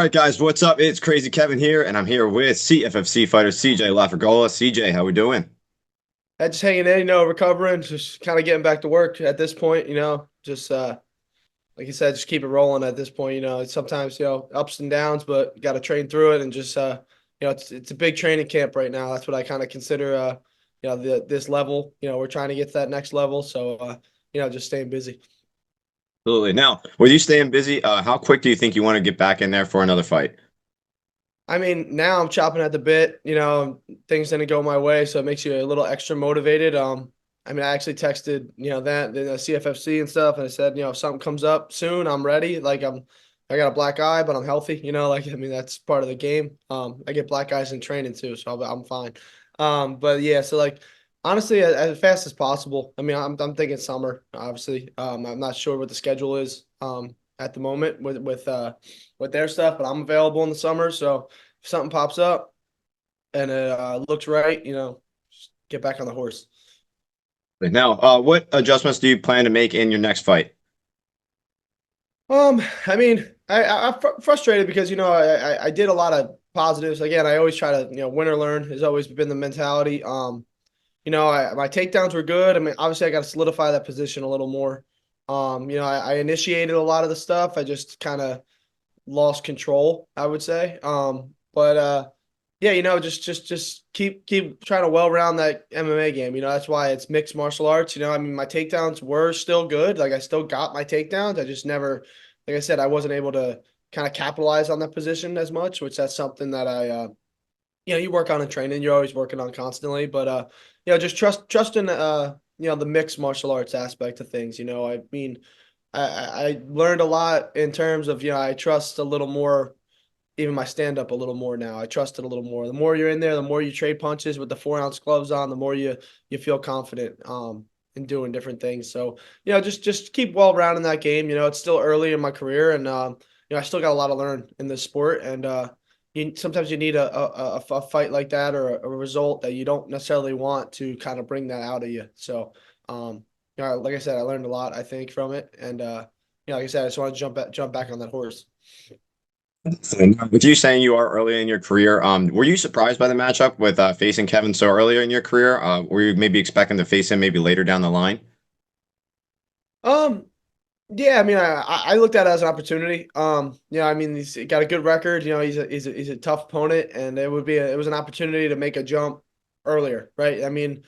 All right, guys, what's up? It's Crazy Kevin here, and I'm here with CFFC fighter CJ LaFragola. CJ, how we doing? Just hanging in, recovering, just kind of getting back to work at this point, just like you said, just keep it rolling at this point. It's sometimes, ups and downs, but you got to train through it and just, it's a big training camp right now. That's what I kind of consider, this level. We're trying to get to that next level. So, just staying busy. Absolutely. Now, with you staying busy, how quick do you think you want to get back in there for another fight? I mean, now I'm chopping at the bit. Things didn't go my way, so it makes you a little extra motivated. I mean, I actually texted, that the CFFC and stuff, and I said, if something comes up soon, I'm ready. I got a black eye, but I'm healthy. I mean, that's part of the game. I get black eyes in training too, so I'm fine. But yeah, so honestly, as fast as possible. I mean, I'm thinking summer, obviously. I'm not sure what the schedule is. At the moment with their stuff, but I'm available in the summer. So if something pops up and it looks right, just get back on the horse. Now, what adjustments do you plan to make in your next fight? I mean, I'm frustrated because I did a lot of positives. Again, I always try to win or learn has always been the mentality. My takedowns were good. I mean, obviously, I got to solidify that position a little more. I initiated a lot of the stuff. I just kind of lost control, I would say. But yeah, just keep trying to well round that MMA game. That's why it's mixed martial arts. I mean, my takedowns were still good. Like I still got my takedowns. I just never, like I said, I wasn't able to kind of capitalize on that position as much, which that's something that you work on in training. You're always working on constantly, but just trusting the mixed martial arts aspect of things. I mean, I learned a lot in terms of, I trust a little more, even my stand up a little more now. I trust it a little more. The more you're in there, the more you trade punches with the 4 ounce gloves on, the more you feel confident in doing different things. So, just keep well rounding that game. It's still early in my career and I still got a lot to learn in this sport. And sometimes you need a fight like that or a result that you don't necessarily want to kind of bring that out of you. So like I said, I learned a lot, I think, from it. And like I said, I just want to jump back on that horse. So, now, with you saying you are early in your career, were you surprised by the matchup with facing Kevin so earlier in your career? Were you maybe expecting to face him maybe later down the line? Um, yeah, I mean, I looked at it as an opportunity. I mean, he's got a good record. He's a tough opponent, and it was an opportunity to make a jump earlier, right? I mean,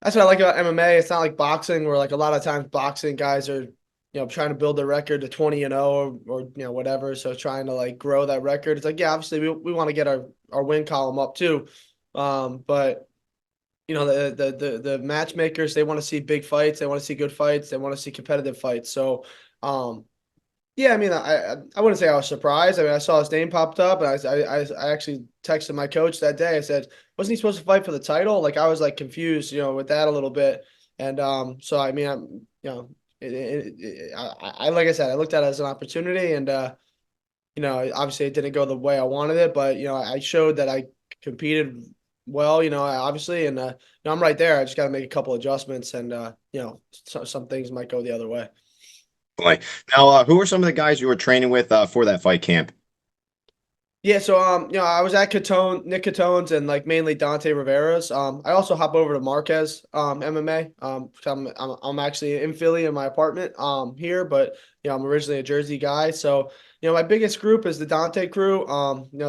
that's what I like about MMA. It's not like boxing, where like a lot of times boxing guys are, trying to build their record to 20-0 or whatever. So trying to like grow that record. It's like, yeah, obviously we want to get our win column up too. But the matchmakers, they want to see big fights, they want to see good fights, they want to see competitive fights. So um yeah, I mean, I wouldn't say I was surprised. I mean, I saw his name popped up, and I actually texted my coach that day. I said, wasn't he supposed to fight for the title? Like I was like confused, with that a little bit. And so I mean, I like I said, I looked at it as an opportunity, and obviously it didn't go the way I wanted it, but I showed that I competed well, obviously, and I'm right there. I just got to make a couple adjustments, and some things might go the other way. Like now, who are some of the guys you were training with for that fight camp? Yeah, so I was at Nick Catone's and like mainly Dante Rivera's. I also hop over to Marquez MMA. 'Cause I'm actually in Philly in my apartment here, but I'm originally a Jersey guy. So, my biggest group is the Dante crew.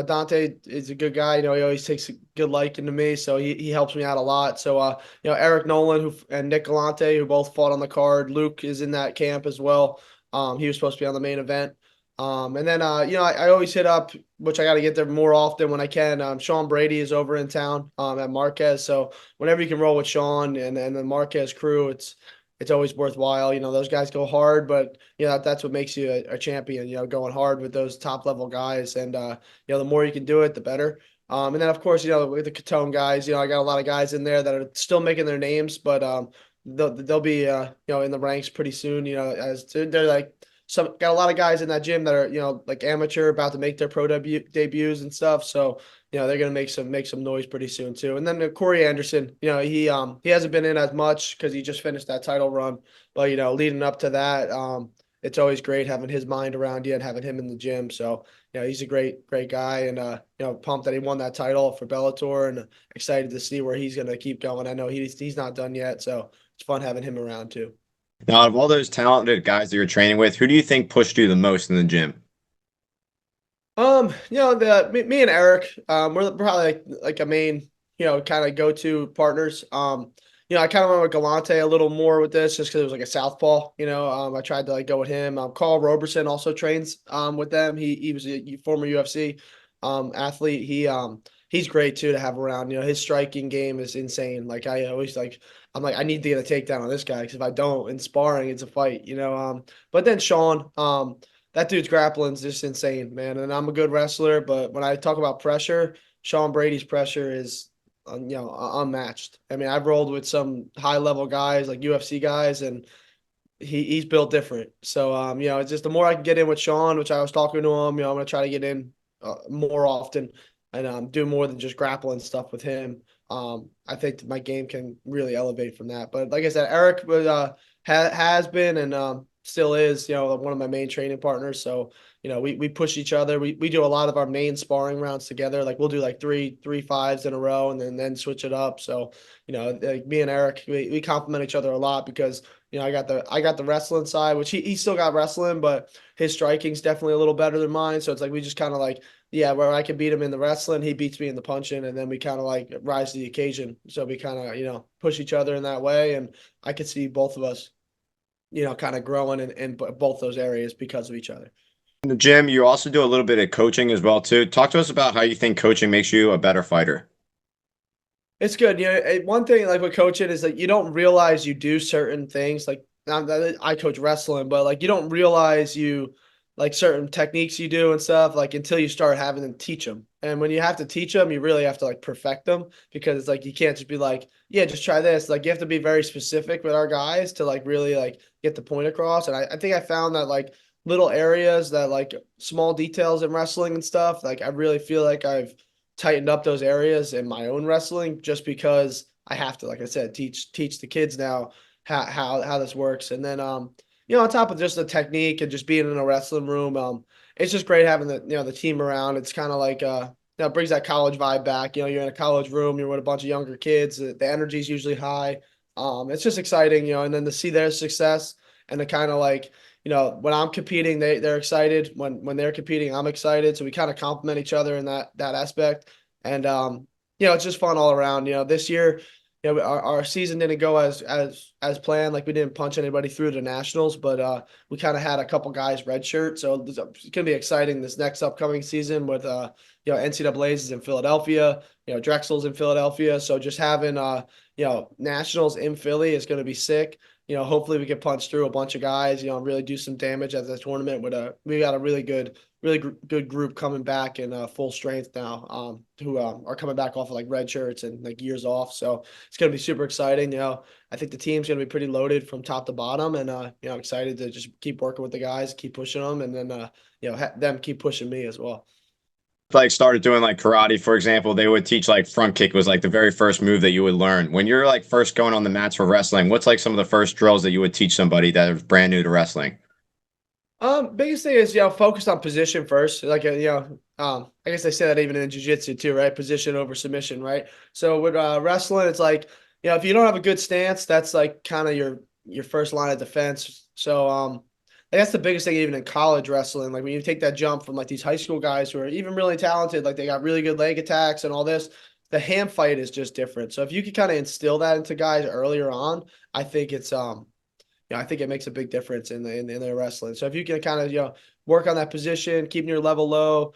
Dante is a good guy, he always takes a good liking to me, so he helps me out a lot. So Eric Nolan and Nick Galante, who both fought on the card. Luke is in that camp as well. He was supposed to be on the main event. And then I always hit up, which I got to get there more often when I can. Sean Brady is over in town at Marquez, so whenever you can roll with Sean and the Marquez crew, it's always worthwhile. Those guys go hard, but that's what makes you a champion. Going hard with those top level guys, and the more you can do it, the better. And then of course with the Catone guys, I got a lot of guys in there that are still making their names, but they'll be in the ranks pretty soon. As they're like got a lot of guys in that gym that are like amateur about to make their pro debuts and stuff. So they're gonna make some noise pretty soon too. And then Corey Anderson, he hasn't been in as much because he just finished that title run, but leading up to that, it's always great having his mind around you and having him in the gym. So, he's a great guy, and pumped that he won that title for Bellator, and excited to see where he's going to keep going. I know he's not done yet, so it's fun having him around too. Now, out of all those talented guys that you're training with, who do you think pushed you the most in the gym? Me and Eric, we're probably like a main, kind of go-to partners. I kind of went with Galante a little more with this just because it was like a southpaw. I tried to like go with him. Carl Roberson also trains with them. He was a former UFC athlete. He's great too to have around. His striking game is insane. Like I always like I'm like I need to get a takedown on this guy because if I don't in sparring, it's a fight. But then Sean, that dude's grappling is just insane, man. And I'm a good wrestler, but when I talk about pressure, Sean Brady's pressure is, unmatched. I mean, I've rolled with some high level guys like UFC guys, and he's built different. So, it's just the more I can get in with Sean, which I was talking to him, I'm gonna try to get in more often and do more than just grappling stuff with him. I think my game can really elevate from that. But like I said, Eric was has been and still is, one of my main training partners. So, we push each other. We do a lot of our main sparring rounds together. Like we'll do like three fives in a row and then switch it up. So, like me and Eric, we complement each other a lot because I got the wrestling side, which he still got wrestling, but his striking's definitely a little better than mine. So it's like we just kind of like, yeah, where I can beat him in the wrestling, he beats me in the punching, and then we kind of like rise to the occasion. So we kind of, push each other in that way. And I could see both of us, kind of growing in both those areas because of each other. In the gym, you also do a little bit of coaching as well too. Talk to us about how you think coaching makes you a better fighter. It's good. One thing like with coaching is that you don't realize you do certain things. Like I coach wrestling, but like you don't realize you like certain techniques you do and stuff like until you start having them teach them. And when you have to teach them, you really have to like perfect them because it's like you can't just be like, yeah, just try this. Like you have to be very specific with our guys to like really like get the point across. And I think I found that like little areas that like small details in wrestling and stuff, like I really feel like I've tightened up those areas in my own wrestling just because I have to, like I said, teach the kids now how this works. And then on top of just the technique and just being in a wrestling room, it's just great having the team around. It's kind of like it brings that college vibe back. You're in a college room, you're with a bunch of younger kids. The energy is usually high. It's just exciting, and then to see their success and to kind of like when I'm competing, they're excited. When they're competing, I'm excited. So we kind of complement each other in that aspect. And it's just fun all around. This year, our season didn't go as planned. Like we didn't punch anybody through the nationals, but we kind of had a couple guys redshirt. So it's gonna be exciting this next upcoming season with NCAA's is in Philadelphia, Drexel's in Philadelphia. So just having nationals in Philly is gonna be sick. Hopefully we can punch through a bunch of guys, really do some damage at the tournament we got a really good group coming back in full strength now, who are coming back off of like red shirts and like years off. So it's going to be super exciting. I think the team's going to be pretty loaded from top to bottom and, excited to just keep working with the guys, keep pushing them and then, them keep pushing me as well. Like started doing like karate, for example, they would teach like front kick was like the very first move that you would learn. When you're like first going on the mats for wrestling, what's like some of the first drills that you would teach somebody that is brand new to wrestling? Biggest thing is, focus on position first. Like, I guess they say that even in jiu-jitsu too, right? Position over submission, right? So with wrestling, it's like, if you don't have a good stance, that's like kind of your first line of defense. So, that's the biggest thing even in college wrestling. Like when you take that jump from like these high school guys who are even really talented, like they got really good leg attacks and all this, the hand fight is just different. So if you could kind of instill that into guys earlier on, I think it's I think it makes a big difference in their wrestling. So if you can kind of work on that position, keeping your level low,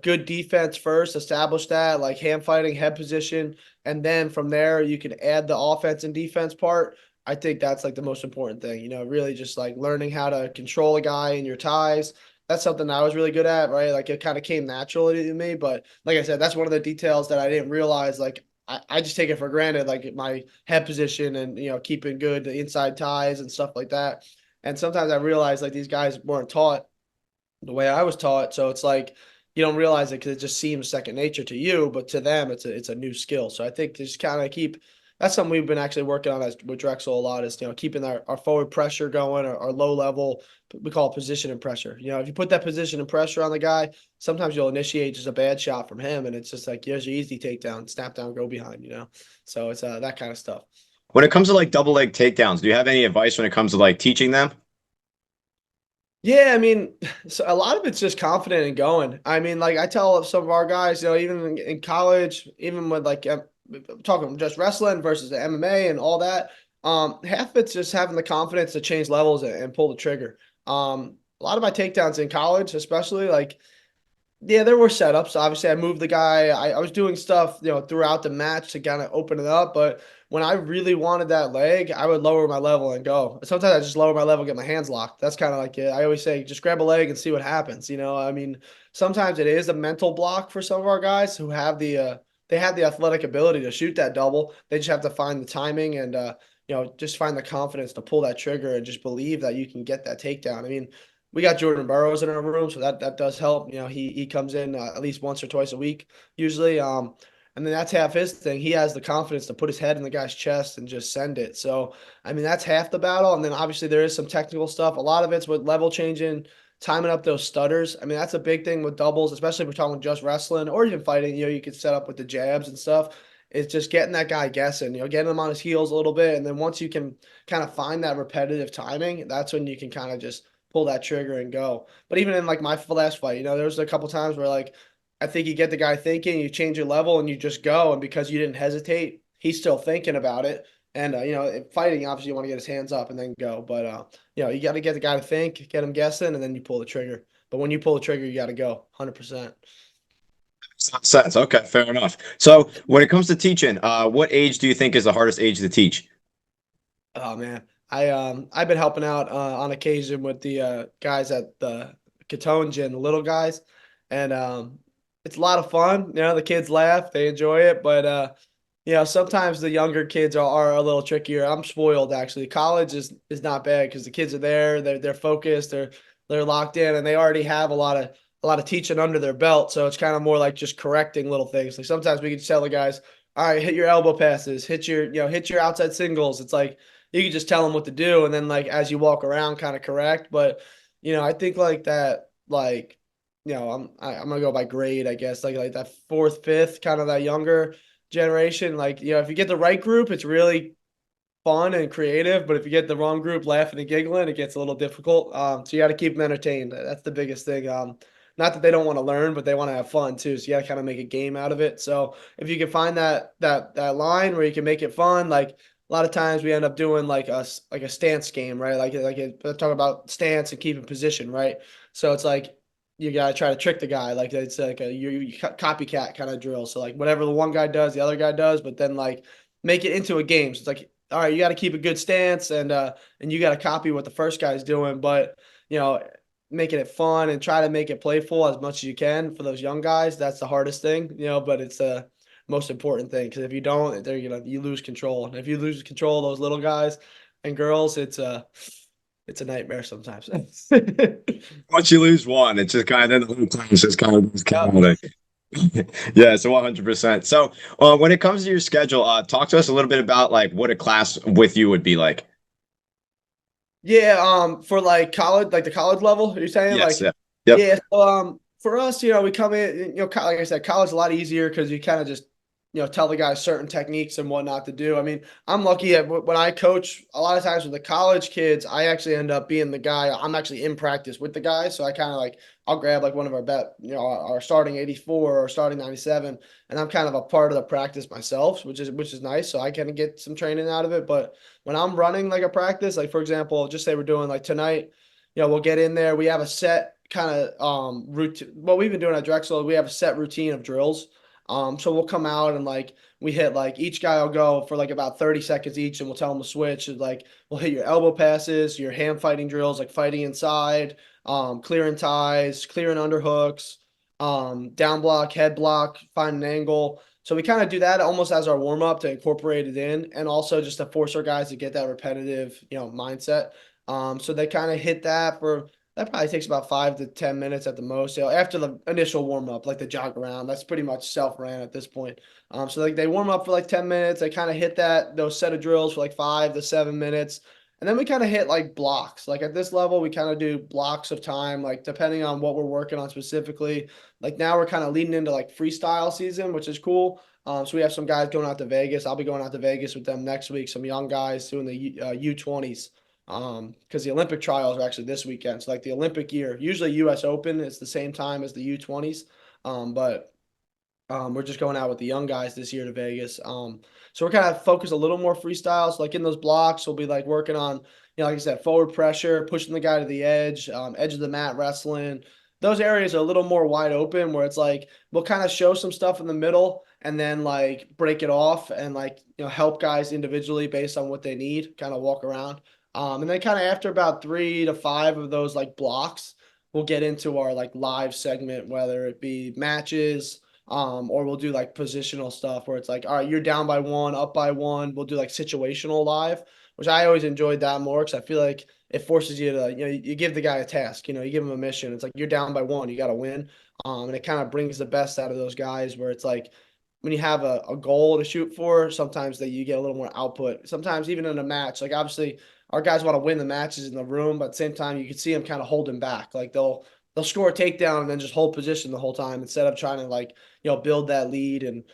good defense first, establish that like hand fighting, head position, and then from there you can add the offense and defense part. I think that's like the most important thing. Really just like learning how to control a guy in your ties. That's something I was really good at, right? Like it kind of came naturally to me, but like I said, that's one of the details that I didn't realize. Like I just take it for granted, like my head position and keeping good the inside ties and stuff like that. And sometimes I realize like these guys weren't taught the way I was taught, so it's like you don't realize it because it just seems second nature to you, but to them it's a new skill. So I think just kind of that's something we've been actually working on as with Drexel a lot is, keeping our forward pressure going, our low level, we call it position and pressure. If you put that position and pressure on the guy, sometimes you'll initiate just a bad shot from him. And it's just like, here's your easy takedown, snap down, go behind. So it's that kind of stuff. When it comes to like double leg takedowns, do you have any advice when it comes to like teaching them? Yeah, I mean, so a lot of it's just confident and going. I mean, like I tell some of our guys, even in college, even with like talking just wrestling versus the MMA and all that, half of it's just having the confidence to change levels and pull the trigger. A lot of my takedowns in college, especially like yeah, there were setups. Obviously, I moved the guy. I was doing stuff, throughout the match to kind of open it up. But when I really wanted that leg, I would lower my level and go. Sometimes I just lower my level, get my hands locked. That's kind of like it. I always say, just grab a leg and see what happens. I mean, sometimes it is a mental block for some of our guys who have they have the athletic ability to shoot that double. They just have to find the timing and just find the confidence to pull that trigger and just believe that you can get that takedown. I mean, we got Jordan Burroughs in our room, so that does help. He comes in at least once or twice a week usually. And then that's half his thing. He has the confidence to put his head in the guy's chest and just send it. So I mean that's half the battle. And then obviously there is some technical stuff. A lot of it's with level changing, timing up those stutters. I mean that's a big thing with doubles, especially if we're talking just wrestling or even fighting. You could set up with the jabs and stuff. It's just getting that guy guessing. Getting him on his heels a little bit, and then once you can kind of find that repetitive timing, that's when you can kind of just pull that trigger and go. But even in like my last fight, there was a couple times where like I think you get the guy thinking, you change your level and you just go, and because you didn't hesitate, he's still thinking about it. And fighting, obviously, you want to get his hands up and then go. But you got to get the guy to think, get him guessing, and then you pull the trigger. But when you pull the trigger, you got to go 100%. Sense. Okay, fair enough. So when it comes to teaching, what age do you think is the hardest age to teach? Oh man, I've been helping out on occasion with the guys at the Catone Gym, the little guys, and it's a lot of fun. The kids laugh, they enjoy it, but sometimes the younger kids are a little trickier. I'm spoiled actually. College is not bad because the kids are there, they're focused, they're locked in, and they already have a lot of teaching under their belt. So it's kind of more like just correcting little things. Like sometimes we can just tell the guys, all right, hit your elbow passes, hit your outside singles. It's like you can just tell them what to do, and then like as you walk around, kind of correct. But I think like that, like I'm gonna go by grade, I guess, like that fourth, fifth, kind of that younger generation. Like if you get the right group, it's really fun and creative. But if you get the wrong group laughing and giggling, it gets a little difficult. So you got to keep them entertained. That's the biggest thing. Not that they don't want to learn, but they want to have fun too. So you got to kind of make a game out of it. So if you can find that line where you can make it fun, like a lot of times we end up doing like a stance game, right? Talk about stance and keeping position, right? So it's like you got to try to trick the guy. Like it's like you copycat kind of drill. So like whatever the one guy does, the other guy does, but then like make it into a game. So it's like, all right, you got to keep a good stance and you got to copy what the first guy's doing, but you know, making it fun and try to make it playful as much as you can for those young guys. That's the hardest thing, but it's the most important thing because if you don't, you lose control. And if you lose control of those little guys and girls, it's a nightmare sometimes. Once you lose one, it's just kind of then the whole class just kind of goes Yep. chaotic. Yeah, so 100%. So, when it comes to your schedule, talk to us a little bit about like what a class with you would be like. Yeah, for like college, like the college level, you're saying Yes, like, yeah. Yep. yeah. So for us, we come in, like I said, college is a lot easier because you kind of just, tell the guys certain techniques and what not to do. I mean, I'm lucky at when I coach a lot of times with the college kids, I actually end up being the guy. I'm actually in practice with the guys, so I kind of like I'll grab like one of our our starting 84 or starting 97, and I'm kind of a part of the practice myself, which is nice. So I can get some training out of it, but when I'm running like a practice, like for example, just say we're doing like tonight, we'll get in there. We have a set kind of routine. What we've been doing at Drexel, we have a set routine of drills. So we'll come out and like we hit like each guy will go for like about 30 seconds each, and we'll tell them to switch. Like we'll hit your elbow passes, your hand fighting drills, like fighting inside, clearing ties, clearing underhooks, down block, head block, find an angle. So we kind of do that almost as our warm up to incorporate it in, and also just to force our guys to get that repetitive, mindset. So they kind of hit that for That probably takes about 5 to 10 minutes at the most. After the initial warm up, like the jog around, that's pretty much self ran at this point. So like they warm up for like 10 minutes. They kind of hit those set of drills for like 5 to 7 minutes, and then we kind of hit like blocks. Like at this level, we kind of do blocks of time, like depending on what we're working on specifically. Like now we're kind of leading into like freestyle season, which is cool. So we have some guys going out to Vegas. I'll be going out to Vegas with them next week. Some young guys doing the U20s, because the Olympic trials are actually this weekend. So like the Olympic year, usually U.S. Open is the same time as the U20s, but we're just going out with the young guys this year to Vegas. So we're kind of focused a little more freestyle. So like in those blocks, we'll be like working on, like I said, forward pressure, pushing the guy to the edge, edge of the mat wrestling. Those areas are a little more wide open where it's like we'll kind of show some stuff in the middle and then like break it off and like help guys individually based on what they need, kind of walk around. And then kind of after about 3 to 5 of those like blocks, we'll get into our like live segment, whether it be matches, or we'll do like positional stuff where it's like, all right, you're down by one, up by one. We'll do like situational live, which I always enjoyed that more because I feel like it forces you to, you give the guy a task, you give him a mission. It's like you're down by one, you got to win. And it kind of brings the best out of those guys where it's like when you have a goal to shoot for, sometimes that you get a little more output. Sometimes even in a match, like obviously our guys want to win the matches in the room, but at the same time, you can see them kind of holding back. Like they'll score a takedown and then just hold position the whole time instead of trying to like build that lead and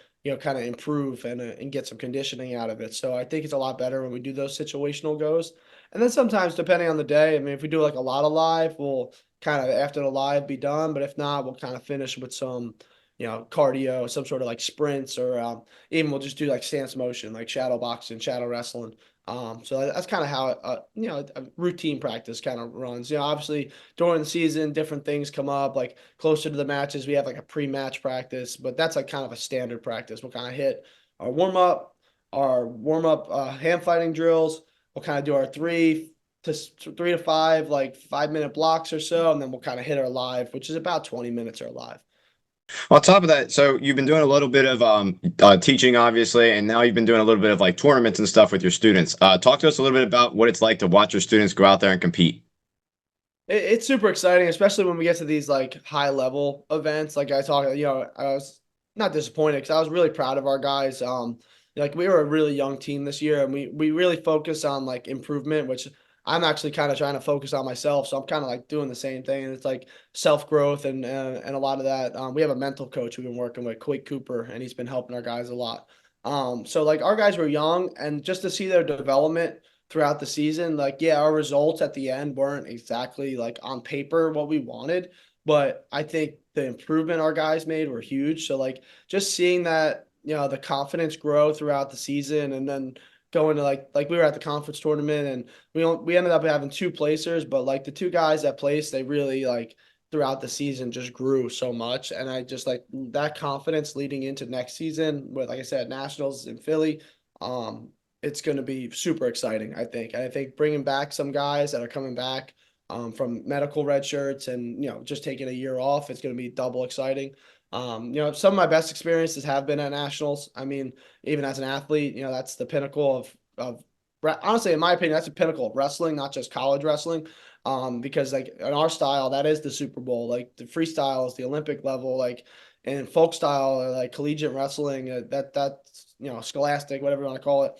kind of improve and get some conditioning out of it. So I think it's a lot better when we do those situational goes. And then sometimes depending on the day, I mean, if we do like a lot of live, we'll kind of after the live be done. But if not, we'll kind of finish with some cardio, some sort of like sprints, or even we'll just do like stance motion, like shadow boxing, shadow wrestling. So that's kind of how a routine practice kind of runs. Obviously during the season, different things come up. Like closer to the matches, we have like a pre-match practice, but that's like kind of a standard practice. We'll kind of hit our warm up hand fighting drills. We'll kind of do our 3 to 5, like 5 minute blocks or so, and then we'll kind of hit our live, which is about 20 minutes or live. On top of that, so you've been doing a little bit of teaching, obviously, and now you've been doing a little bit of like tournaments and stuff with your students. Talk to us a little bit about what it's like to watch your students go out there and compete. It's super exciting, especially when we get to these like high level events. Like I was not disappointed because I was really proud of our guys. Like we were a really young team this year, and we really focus on like improvement, which I'm actually kind of trying to focus on myself. So I'm kind of like doing the same thing, and it's like self growth and a lot of that. We have a mental coach we've been working with, Quake Cooper, and he's been helping our guys a lot. So like our guys were young, and just to see their development throughout the season. Like, yeah, our results at the end weren't exactly like on paper what we wanted, but I think the improvement our guys made were huge. So like just seeing that, the confidence grow throughout the season and then going to like we were at the conference tournament and we ended up having two placers, but like the two guys that placed, they really like throughout the season just grew so much. And I just like that confidence leading into next season with, like I said, nationals in Philly. Um, it's going to be super exciting, I think. And I think bringing back some guys that are coming back from medical red shirts and, just taking a year off, it's going to be double exciting. Some of my best experiences have been at nationals. I mean, even as an athlete, that's the pinnacle of honestly, in my opinion, that's the pinnacle of wrestling, not just college wrestling. Because like in our style, that is the Super Bowl. Like the freestyle is the Olympic level, like and folk style or like collegiate wrestling, that's scholastic, whatever you want to call it.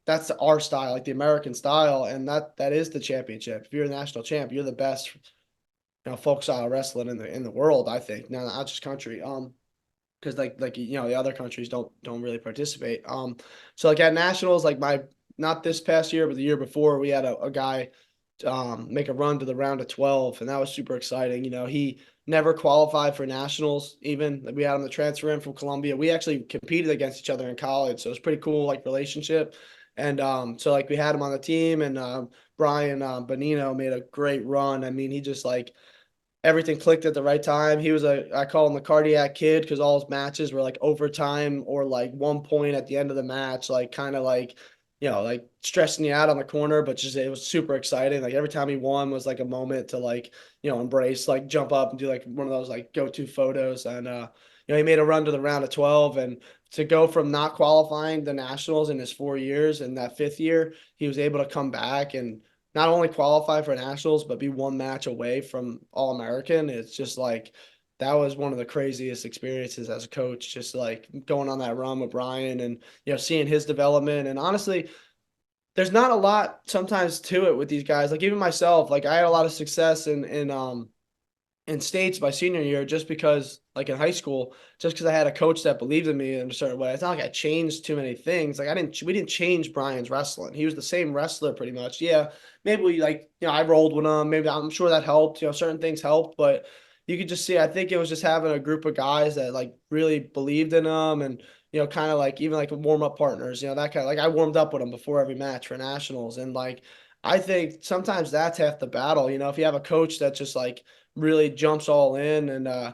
That's our style, like the American style, and that is the championship. If you're a national champ, you're the best, folk style wrestling in the world, I think. Now, not just country. Because like the other countries don't really participate. So like at nationals, like my not this past year, but the year before, we had a guy make a run to the round of 12, and that was super exciting. He never qualified for nationals. Even we had him to transfer in from Columbia. We actually competed against each other in college, so it was pretty cool, like relationship. And so like we had him on the team, and Brian Bonino made a great run. I mean, he just like everything clicked at the right time. He was I call him the cardiac kid because all his matches were like overtime or like 1 point at the end of the match, like kind of like, like stressing you out on the corner, but just it was super exciting. Like every time he won was like a moment to like, embrace, like jump up and do like one of those like go-to photos. And he made a run to the round of 12 and to go from not qualifying the nationals in his 4 years and that fifth year, he was able to come back and not only qualify for nationals, but be one match away from All American. It's just like that was one of the craziest experiences as a coach, just like going on that run with Brian and seeing his development. And honestly, there's not a lot sometimes to it with these guys. Like even myself, like I had a lot of success in states my senior year just because like in high school just because I had a coach that believed in me in a certain way. It's not like I changed too many things. Like we didn't change Brian's wrestling. He was the same wrestler pretty much. Yeah, maybe we like I rolled with him. Maybe I'm sure that helped. Certain things helped, but you could just see I think it was just having a group of guys that like really believed in him and kind of like even like warm up partners, that kind of like I warmed up with him before every match for nationals. And like I think sometimes that's half the battle. If you have a coach that just like really jumps all in and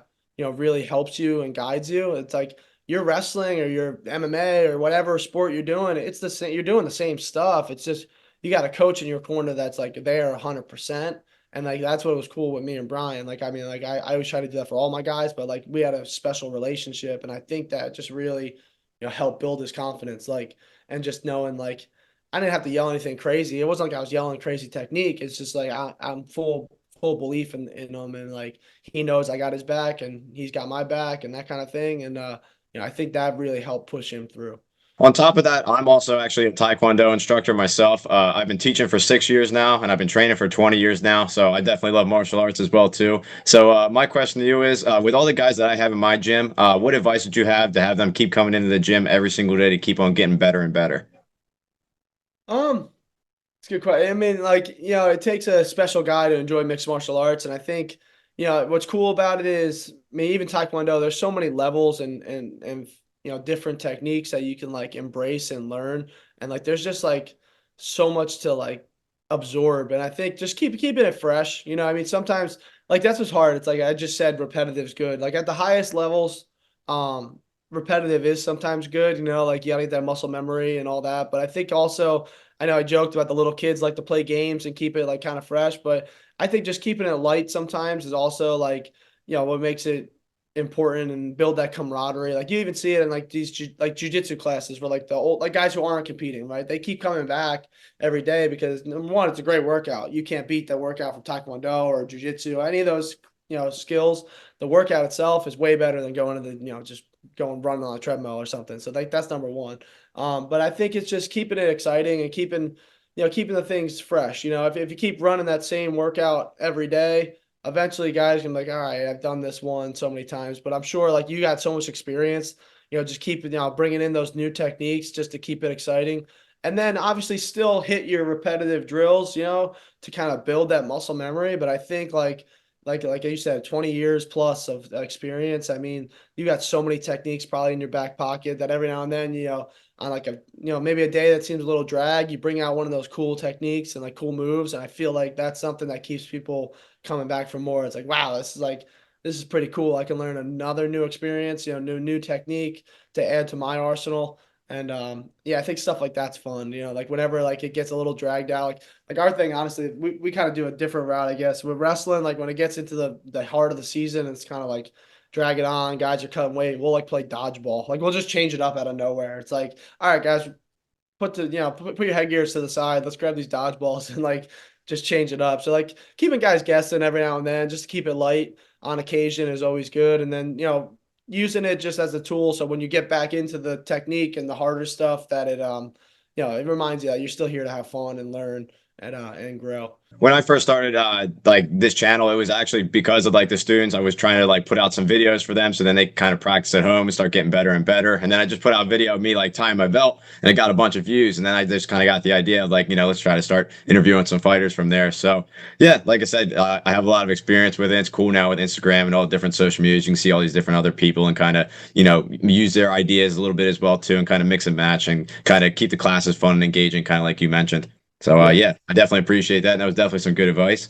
really helps you and guides you. It's like you're wrestling or you're MMA or whatever sport you're doing. It's the same. You're doing the same stuff. It's just you got a coach in your corner that's like there 100%. And like that's what was cool with me and Brian. Like I mean, like I always try to do that for all my guys, but like we had a special relationship, and I think that just really helped build his confidence. Like and just knowing like I didn't have to yell anything crazy. It wasn't like I was yelling crazy technique. It's just like I'm full belief in him, and like he knows I got his back and he's got my back and that kind of thing. And I think that really helped push him through. On top of that, I'm also actually a Taekwondo instructor myself. I've been teaching for 6 years now, and I've been training for 20 years now. So I definitely love martial arts as well too. So my question to you is, with all the guys that I have in my gym, what advice would you have to have them keep coming into the gym every single day to keep on getting better and better? Um, it's a good question. I mean, like, it takes a special guy to enjoy mixed martial arts. And I think, what's cool about it is, I mean, even Taekwondo, there's so many levels and different techniques that you can like embrace and learn. And like, there's just like so much to like absorb. And I think just keeping it fresh. I mean, sometimes like that's what's hard. It's like I just said, repetitive is good. Like at the highest levels, um, repetitive is sometimes good, like you gotta get that muscle memory and all that. But I think also, I know I joked about the little kids like to play games and keep it like kind of fresh, but I think just keeping it light sometimes is also like, what makes it important and build that camaraderie. Like you even see it in like these like jujitsu classes where like the old like guys who aren't competing, right? They keep coming back every day because number one, it's a great workout. You can't beat that workout from Taekwondo or jujitsu, any of those, skills. The workout itself is way better than going to the, just going running on a treadmill or something. So like that's number one. But I think it's just keeping it exciting and keeping the things fresh. If you keep running that same workout every day, eventually guys can be like, all right, I've done this one so many times. But I'm sure like you got so much experience, just keep bringing in those new techniques just to keep it exciting. And then obviously still hit your repetitive drills, to kind of build that muscle memory. But I think like you said, 20 years plus of experience. I mean, you got so many techniques probably in your back pocket that every now and then, on like maybe a day that seems a little drag, you bring out one of those cool techniques and like cool moves. And I feel like that's something that keeps people coming back for more. It's like, wow, this is pretty cool. I can learn another new experience, new technique to add to my arsenal. And yeah, I think stuff like that's fun. Like whenever like it gets a little dragged out, like our thing, honestly, we kind of do a different route, I guess. With wrestling, like when it gets into the heart of the season, it's kind of like drag it on, guys are cutting weight. We'll like play dodgeball. Like we'll just change it up out of nowhere. It's like, all right, guys, put your headgears to the side. Let's grab these dodgeballs and like just change it up. So like keeping guys guessing every now and then, just to keep it light on occasion is always good. And then using it just as a tool. So when you get back into the technique and the harder stuff, that it reminds you that you're still here to have fun and learn and grow. When I first started like this channel, it was actually because of like the students. I was trying to like put out some videos for them so then they kind of practice at home and start getting better and better. And then I just put out a video of me like tying my belt and it got a bunch of views. And then I just kind of got the idea of like, let's try to start interviewing some fighters from there. So yeah, like I said, I have a lot of experience with it. It's cool now with Instagram and all the different social medias. You can see all these different other people and kind of, use their ideas a little bit as well too and kind of mix and match and kind of keep the classes fun and engaging, kind of like you mentioned. So Yeah. yeah, I definitely appreciate that. And that was definitely some good advice.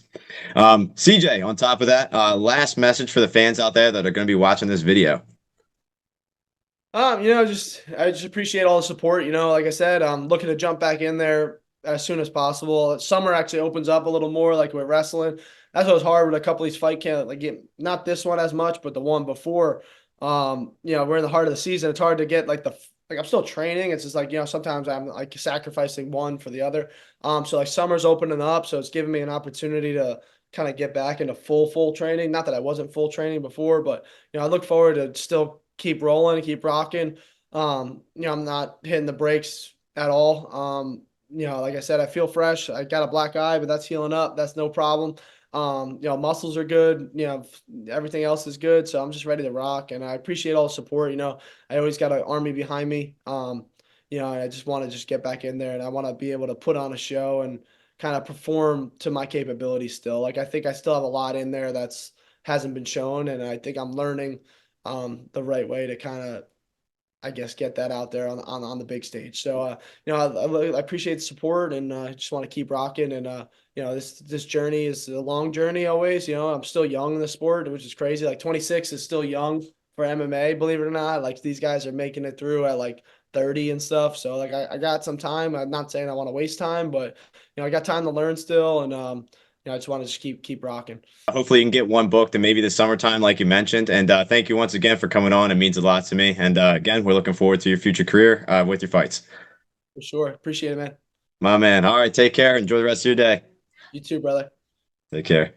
CJ, on top of that, last message for the fans out there that are going to be watching this video. Just I just appreciate all the support. Like I said, I'm looking to jump back in there as soon as possible. Summer actually opens up a little more, like with wrestling. That's what was hard with a couple of these fight camp, like not this one as much, but the one before. We're in the heart of the season. It's hard to get like like I'm still training. It's just like, sometimes I'm like sacrificing one for the other. So like summer's opening up, so it's giving me an opportunity to kind of get back into full training. Not that I wasn't full training before, but I look forward to still keep rolling, keep rocking. I'm not hitting the brakes at all. Like I said, I feel fresh. I got a black eye, but that's healing up. That's no problem. Muscles are good. Everything else is good. So I'm just ready to rock, and I appreciate all the support. I always got an army behind me. And I just want to just get back in there, and I want to be able to put on a show and kind of perform to my capabilities still. Like I think I still have a lot in there that's hasn't been shown, and I think I'm learning the right way to kind of, I guess, get that out there on the big stage. So I appreciate the support, and I just want to keep rocking. And this journey is a long journey always. I'm still young in the sport, which is crazy. Like 26 is still young for MMA, believe it or not. Like these guys are making it through at like 30 and stuff. So like I got some time. I'm not saying I want to waste time, but I got time to learn still, and I just want to just keep rocking. Hopefully you can get one booked and maybe the summertime, like you mentioned. And thank you once again for coming on. It means a lot to me. And again, we're looking forward to your future career with your fights. For sure. Appreciate it, man. My man. All right, take care. Enjoy the rest of your day. You too, brother. Take care.